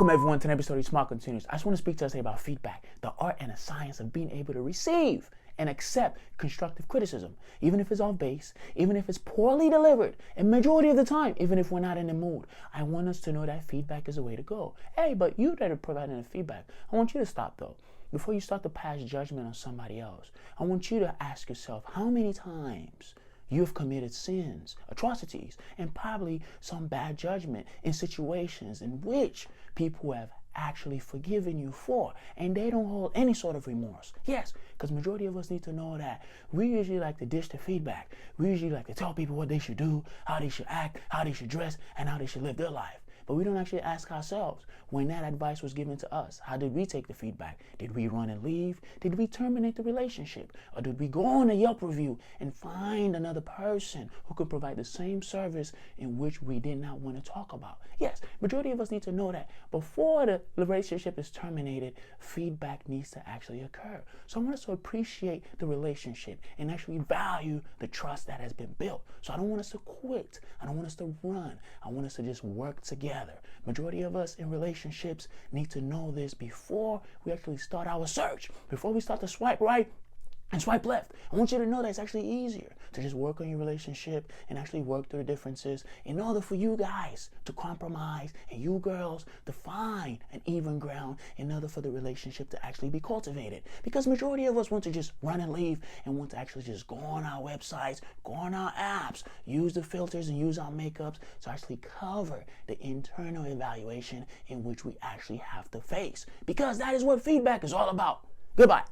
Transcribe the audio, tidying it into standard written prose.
Welcome everyone to an episode of Smart Continues. I just want to speak to us today about feedback, the art and the science of being able to receive and accept constructive criticism, even if it's off base, even if it's poorly delivered, and majority of the time, even if we're not in the mood. I want us to know that feedback is a way to go. Hey, but you that are providing the feedback, I want you to stop though. Before you start to pass judgment on somebody else, I want you to ask yourself how many times you have committed sins, atrocities, and probably some bad judgment in situations in which people have actually forgiven you for, and they don't hold any sort of remorse. Yes, because majority of us need to know that we usually like to dish the feedback. We usually like to tell people what they should do, how they should act, how they should dress, and how they should live their life. But we don't actually ask ourselves, when that advice was given to us, how did we take the feedback? Did we run and leave? Did we terminate the relationship? Or did we go on a Yelp review and find another person who could provide the same service in which we did not want to talk about? Yes, majority of us need to know that before the relationship is terminated, feedback needs to actually occur. So I want us to appreciate the relationship and actually value the trust that has been built. So I don't want us to quit. I don't want us to run. I want us to just work together. Majority of us in relationships need to know this before we actually start our search, before we start to swipe right and swipe left. I want you to know that it's actually easier to just work on your relationship and actually work through the differences in order for you guys to compromise and you girls to find an even ground in order for the relationship to actually be cultivated. Because majority of us want to just run and leave and want to actually just go on our websites, go on our apps, use the filters and use our makeups to actually cover the internal evaluation in which we actually have to face. Because that is what feedback is all about. Goodbye.